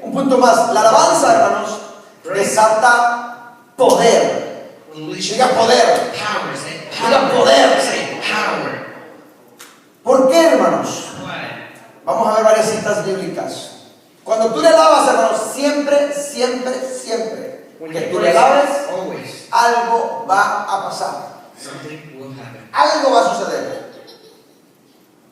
un punto más. La alabanza, hermanos, desata poder. Unleash Diga poder. power. Say Diga power. poder. Say power. ¿Por qué, hermanos? Why? Vamos a ver varias citas bíblicas. Cuando tú le alabas, hermanos, siempre, siempre, siempre When que you tú le praise, alabes, always algo va a pasar. something will happen. Algo va a suceder.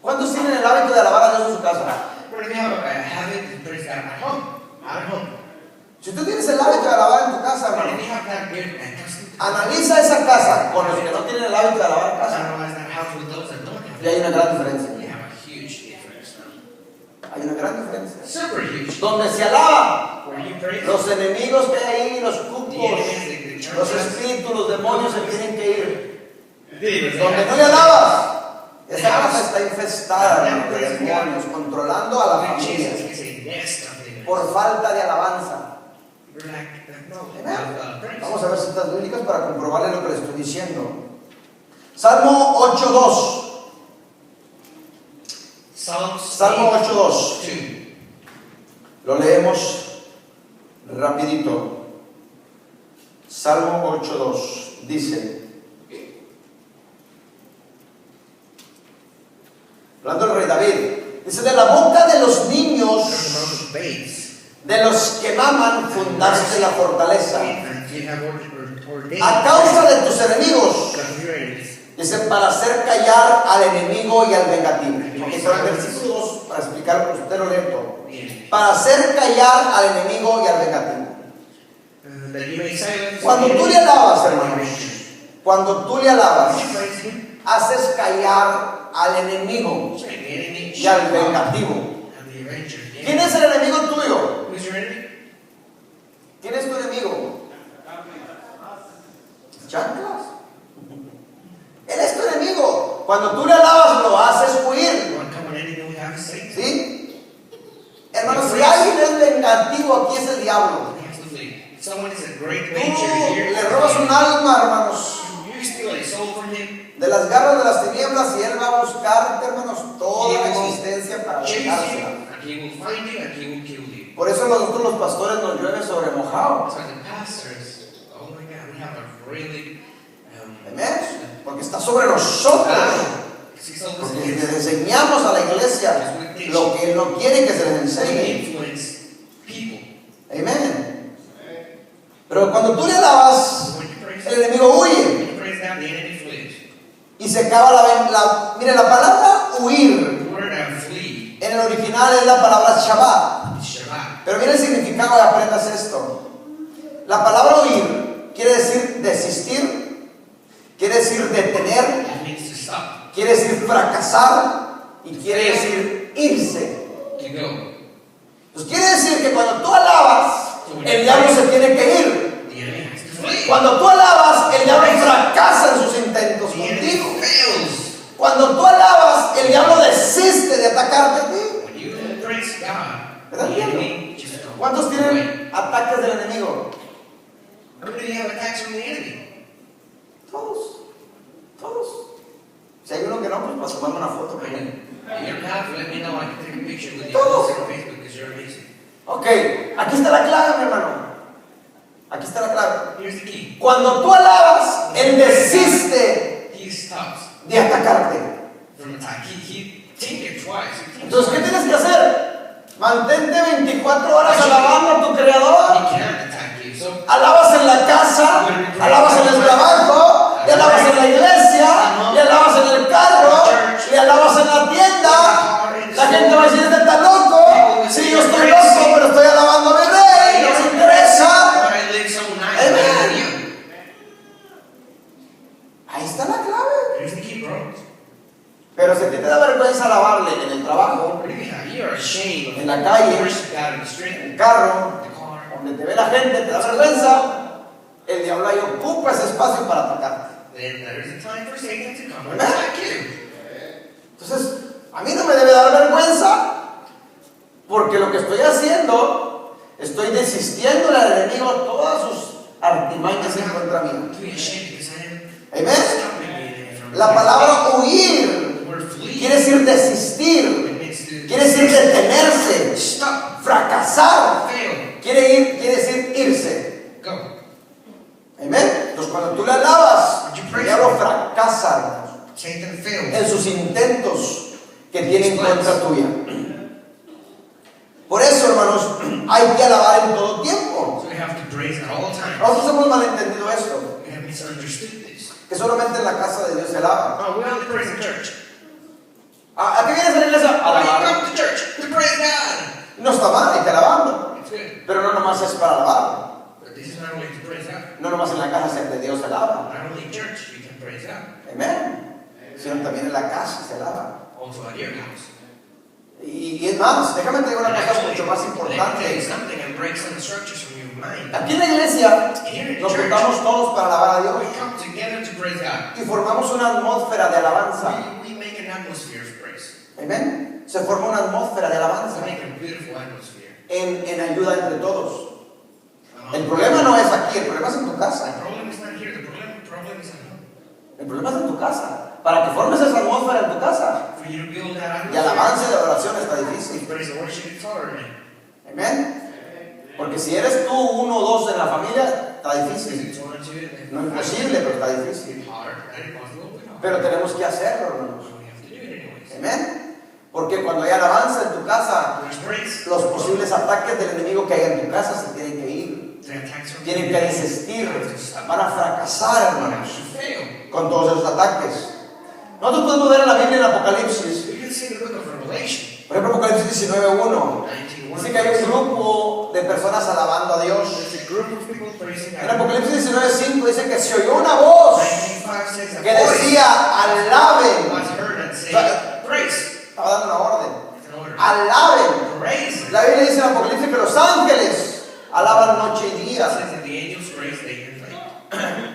¿Cuántos tienen el hábito de alabar a Dios en su casa? But if you have a habit to praise God at home, at home. Si tú tienes el hábito de alabar en tu casa, But hermano, if you have that good and custom, analiza esa casa con los que no tienen el hábito de alabar en casa. analyze that house with those that don't have Y hay it, una gran diferencia. we have a huge difference. Hay una gran diferencia. Super huge. Donde se alaba, Where you praise, los enemigos que hay ahí, los the cupos, enemies, the los churches, espíritus, los demonios se tienen que ir. demons, Donde no le alabas, esa casa está infestada, hermano, de demonios, controlando a la familia Jesus is a nest of demons. por falta de alabanza. We're like, no, Amén. praise. Vamos a ver citas bíblicas para comprobarle lo que le estoy diciendo. Salmo 8.2. Salmo 8.2. 2. Lo leemos rapidito. Salmo 8:2 dice, hablando del rey David, dice: de la boca de los niños, From the mouth of babes. de los que maman, fundaste la fortaleza. And you have ordained. A causa de tus enemigos, Because of your enemies. dice, para hacer callar al enemigo y al vengativo. Aquí son el versículo 2 para explicar, usted lo lee todo. Para hacer callar al enemigo y al vengativo. That you may silence. Cuando tú le alabas, hermanos, cuando tú le alabas, You praise him. haces callar al enemigo The enemy y al shall vengativo. and the avenger. ¿Quién es el enemigo tuyo? Who's your enemy? ¿Quién es tu enemigo? Chanclas. Él es tu enemigo. Cuando tú le alabas, lo haces huir. One common enemy we have is Satan. ¿Sí? Hermanos, si alguien es vengativo, aquí es el diablo. Absolutely. Someone is a great Tú venture here. le robas un alma, hermanos, You steal a soul from him. de las garras de las tinieblas, y él va a buscarte, hermanos, toda la existencia para Chase vengársela. you, and he will find you, and he will kill you. Por eso nosotros los pastores nos llueve sobre mojado. So the pastors, oh my God, we have a really, Amén. Porque está sobre nosotros. Porque les enseñamos a la iglesia lo que Él no quiere que se les enseñe. influence people. Amén. Pero cuando tú le alabas, When you praise, el enemigo huye. when you praise God, the enemy flees. Y se acaba mire, la palabra huir The word flee en el original es la palabra Shabbat. is Shabbat. Pero mira el significado y aprendas esto. La palabra huir quiere decir desistir, quiere decir detener, It means to stop, quiere decir fracasar y quiere decir irse. to go. Pues quiere decir que cuando tú alabas, el diablo se tiene que ir. The enemy has to flee. Cuando tú alabas, el diablo fracasa en sus intentos The enemy contigo. fails. Cuando tú alabas, el diablo desiste de atacarte a ti. When you praise God, ¿Verdad, the diablo? enemy just goes ¿Cuántos away. tienen ataques del enemigo? How many have attacks from the enemy? Todos. Todos. Si hay uno que no, pues para tomarme una foto con él. You don't have to let me know. I can take a picture with you. Todos. On Facebook because you're amazing. Ok, aquí está la clave, mi hermano. Aquí está la clave. Here's the key. Cuando tú alabas, él desiste He stops de atacarte. from attack. He think it twice. He thinks Entonces, ¿qué twice. tienes que hacer? Mantente 24 horas alabando a tu Creador. He can't attack you. So Alabas en la casa, alabas en el trabajo, y alabas en la iglesia, y alabas en el carro, y alabas en la tienda. La gente va a decir: este está loco. Sí, yo estoy loco, pero estoy alabando a mi rey. No me interesa. but I live so nice. Amen. better than you. Ahí está la clave. Here's the key, bro. Pero si a ti te da vergüenza alabarle en el trabajo, What do you have? You are ashamed of en la calle, worship God in the street, en in el carro, the car. donde te ve la gente, te da vergüenza, el diablo ahí ocupa ese espacio para atacarte. Then there's a time for Satan to come and attack you. Entonces, a mí no me debe dar vergüenza, porque lo que estoy haciendo, estoy desistiendo al enemigo todas sus artimañas en contra mí. To be ashamed because I am Amen. stopping me from La palabra huir the word flee. quiere decir desistir, It means to quiere decir detenerse, stop, fracasar, fail, quiere decir irse. go. Amén. Entonces, cuando tú le alabas, el diablo fracasa, hermanos, Satan fails. en sus intentos que tiene en contra tuya. Por eso, hermanos, hay que alabar en todo tiempo. So we have to praise at all times. Nosotros hemos malentendido esto, We have misunderstood this. que solamente en la casa de Dios se alaba. Oh, we only praise in church. ¿A qué vienes a la iglesia? A Why do you alabar. come to church? To praise God. No está mal, hay que alabarlo, It's good. pero no nomás es para alabarlo. But this is not only to praise God. No nomás en la casa de Dios se alaba. Not only in church we can praise God. Amén. Sino también en la casa se alaba. Also at your house. Y es más, déjame te digo una And cosa actually, mucho más let me tell you importante. something and break some structures from your mind. Aquí en la iglesia Here in nos church, juntamos todos para alabar a Dios we come together to praise God. y formamos una atmósfera de alabanza. We make an atmosphere of praise. Amén. Se forma una atmósfera de We alabanza make a beautiful atmosphere. en ayuda entre todos. El problema no es aquí, el problema es en tu casa. The problem is not here. The problem is at home. El problema es en tu casa. Para que formes esa atmósfera en tu casa. For you to build that Y alabanza y atmosphere, adoración está difícil. praise and worship is hard, man. Amén. Porque si eres tú uno o dos en la familia, Está difícil. It's one or two. No imposible, pero está difícil. Hard, not impossible, but hard. Pero tenemos que hacerlo, hermanos. So we have to do it anyways. Amén. Porque cuando hay alabanza en tu casa, There's praise. los posibles ataques del enemigo que hay en tu casa se tienen que ir. The attacks from Tienen que desistir. Van a fracasar, hermanos, to fail. con todos esos ataques. Nosotros podemos ver en la Biblia en Apocalipsis, You can see the book of Revelation. por ejemplo, Apocalipsis 19:1. 19:1. Dice que hay un grupo de personas alabando a Dios. There's a group of people praising En God. Apocalipsis 19:5 dice que se oyó una voz 19:5 says a que voice decía, alaben. was heard and saying, praise. Estaba dando una orden. It's an order. Alaben. Praise. La Biblia dice en Apocalipsis que los ángeles alaban noche y It día. says that the angels praise day and night.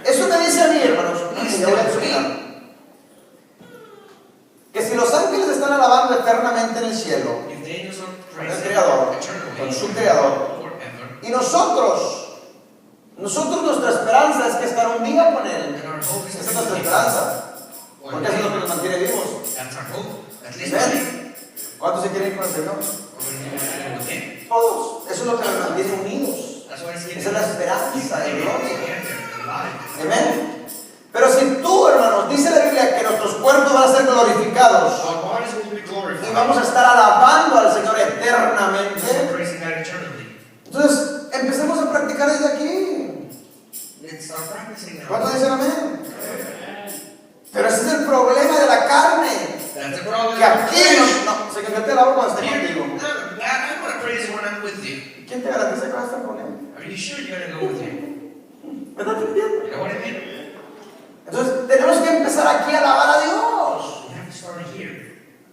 Eso me dice a mí, hermanos, y yo voy a explicar, que si los ángeles están alabando eternamente en el cielo, If the angels are con el praising Creador, eternally, con su Creador, forever, y nosotros nuestra esperanza es que estar un día con Él. and our hope is Esa to es nuestra be esperanza, one porque eso es lo que day. nos mantiene vivos. That's our hope. At least one day. ¿Ven? ¿Cuántos se quieren ir con el Señor? We're going to be with Him. Todos. Eso es lo que nos mantiene unidos. That's why it's Esa es la esperanza de gloria. alive. Amén. Pero si tú, hermanos, dice la Biblia que nuestros cuerpos van a ser glorificados Our bodies will be glorified. y vamos a estar alabando al Señor We're eternamente, praising God eternally. entonces empecemos a practicar desde aquí. Let's start practicing now. ¿Cuántos dicen amén? Pero ese es el problema de la carne, That's the problem. que aquí no, se convierte el agua cuando esté Here, contigo. I want to praise you when I'm with you. ¿Quién te garantiza que vas a estar con Él? Are you sure you're going to go with Him? ¿Me estás entendiendo? You know what I mean? Entonces tenemos que empezar aquí a alabar a Dios. We have to start here.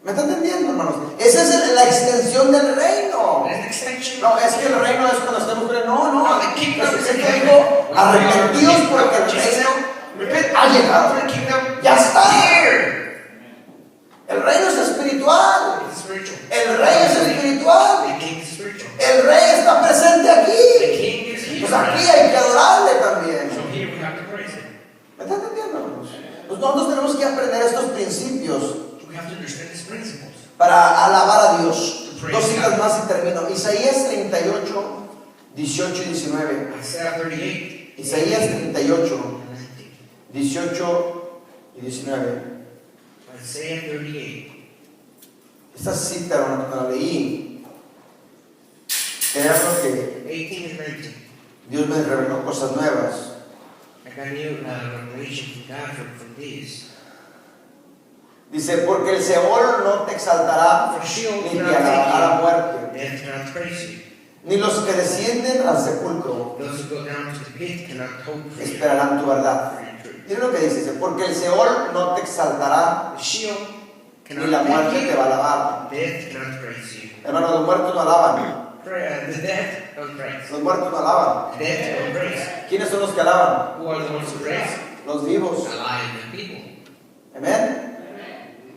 ¿Me están entendiendo, hermanos? Esa es la extensión del reino. There's an extension. No, es que el reino es cuando estemos con Él. No, no. The kingdom is in Jesucristo heaven. dijo, arrepentidos porque el reino ha llegado. The kingdom Ya está. here. El reino es espiritual. It's spiritual. El rey es espiritual. The king is spiritual. El rey está presente The aquí. king is here. Pues aquí hay que adorarle también. So here we have to praise Him. ¿Me están entendiendo, hermanos? Pues nosotros tenemos que aprender estos principios We have to understand these principles. para alabar a Dios. Dos citas más y termino. Isaías 38, 18 y 19. Isaiah 38. Isaías 38, 19. 18 y 19. Isaiah 38. Esta cita, hermano, cuando la leí, era que 18 and 19. Dios me reveló cosas nuevas. I got a new revelation from God from these. Dice, porque el Seol no te exaltará, For Sheol ni te cannot alabará la take muerte, you, death cannot praise you. ni los que descienden al sepulcro Those who go down to the pit cannot hope for you. esperarán tu verdad. For your truth. Miren lo que dice, porque el Seol no te exaltará, The Sheol ni cannot la muerte take te va a you, alabar. death cannot praise you. Hermanos, los muertos no alaban, The dead don't praise. los muertos no alaban. The dead don't praise. ¿Quiénes son los que alaban? Who are the ones who praise? Los vivos. Alive people. Amén.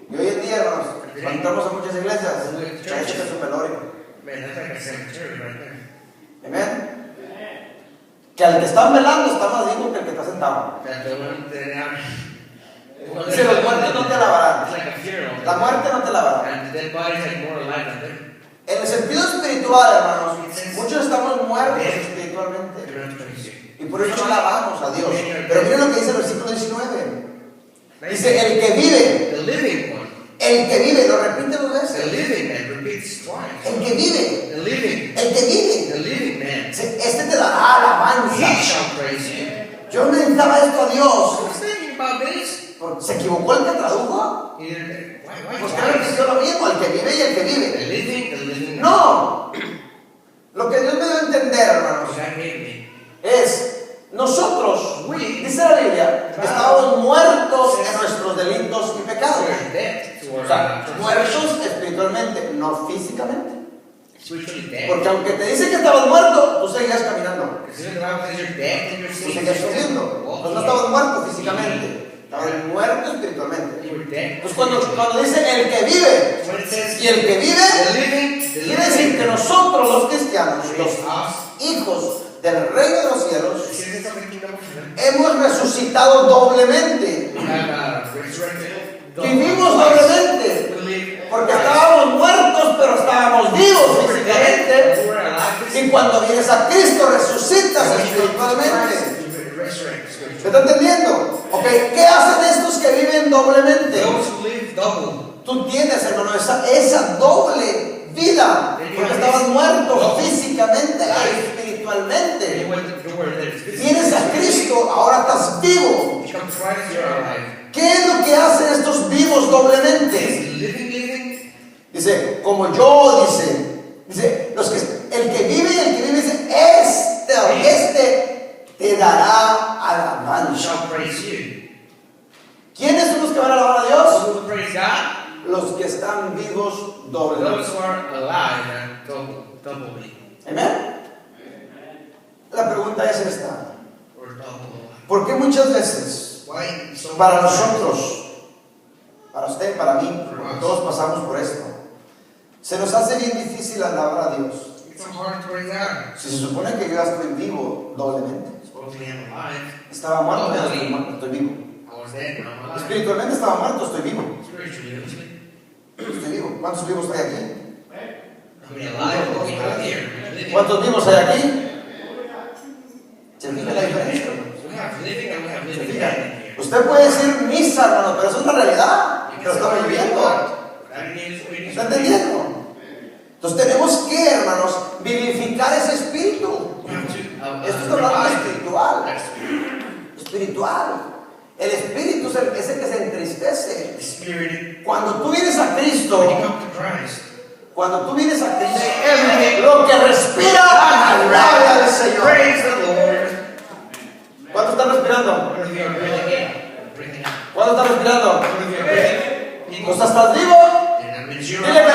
Y hoy en día, hermanos, cuando entramos a muchas iglesias, parece que es un velorio. Man, that's like a cemetery right there. Amén. Que al que están velando está más vivo que el que está sentado. That the one that have. Dice, los muertos no te alabarán. It's like a funeral. La muerte no te alabará. And the dead body is like more alive than them. En el sentido espiritual, hermanos, muchos estamos muertos espiritualmente. They're not praise you. Y por eso no alabamos a Dios. Pero miren lo que dice el versículo 19. Dice, el que vive, The living one. lo repite dos The veces. living man repeats twice. El que vive, The living. el que vive. The living man. Este te dará alabanza. He shall praise you. Yo necesitaba esto a I Dios. was thinking about this. ¿Se equivocó el que tradujo? Why Pues claro que yo lo mismo, el que vive y el que The vive. living man. No. Lo que Dios me dio a entender, hermanos, God gave me. es nosotros, We dice la Biblia, estábamos muertos en nuestros delitos y pecados. were dead to O our sea, muertos espiritualmente, no físicamente. spiritually dead. Porque aunque te dice que estabas muerto, tú seguías caminando. Because even the Bible says you're dead and you're Tú still seguías subiendo. Pues no estabas muerto físicamente, estabas muerto espiritualmente. You were dead. Entonces cuando dice el que vive When it says y el que the vive, living, quiere decir que nosotros los cristianos, los us, hijos del reino de los cielos, citizens of the kingdom of heaven, hemos resucitado doblemente. we have resurrected. Vivimos doblemente. We live Porque estábamos muertos, pero estábamos vivos we were dead, físicamente. we were alive. Y cuando vienes a Cristo, resucitas espiritualmente. ¿Me está entendiendo? Ok, ¿qué hacen estos que viven doblemente? Those who live double. Tú tienes, hermano, esa doble vida, porque estabas muerto físicamente y espiritualmente. You were there. Tienes a Cristo, ahora estás vivo. You come Christ, you are alive. ¿Qué es lo que hacen estos vivos doblemente? Is living. Dice, como yo, dice, el que vive y el que vive, dice, este te dará alabanza. Shall praise you. ¿Quiénes son los que van a alabar a Dios? Those who praise God. Los que están vivos Those doblemente. who are alive and doubly. Amén. La pregunta es esta. Or double alive. ¿Por qué muchas veces, Why so para much? nosotros, para usted, para mí, porque todos pasamos por esto, se nos hace bien difícil alabar a Dios? It's so hard to praise God. Si se supone que yo ya estoy vivo doblemente. Supposedly I'm alive. Estaba muerto, ya estoy muerto, estoy vivo. I was dead, now I'm alive. Espiritualmente estaba muerto, estoy vivo. Spiritually, obviously. Estoy vivo. ¿Cuántos vivos hay aquí? I mean, alive, but we have here. Living. ¿Cuántos vivos hay aquí? ¿Se fija la diferencia? We have living and we have ¿Se living fija? here. Usted puede decir misa, hermano, pero eso es la realidad. Que lo estamos viviendo. ¿Está entendiendo? Entonces tenemos que, hermanos, vivificar ese espíritu. Esto está hablando de espiritual. Espiritual. El espíritu es el que se entristece. Spirit. Cuando tú vienes a When you Cristo, come to Christ, cuando tú vienes a Cristo, lo que respira, alabe al Señor. praise the Lord. ¿Cuántos están respirando? What if you are breathing in? Breathing out. ¿Cuántos están respirando? What if you are breathing in? ¿No estás vivo? And that means you're Dile que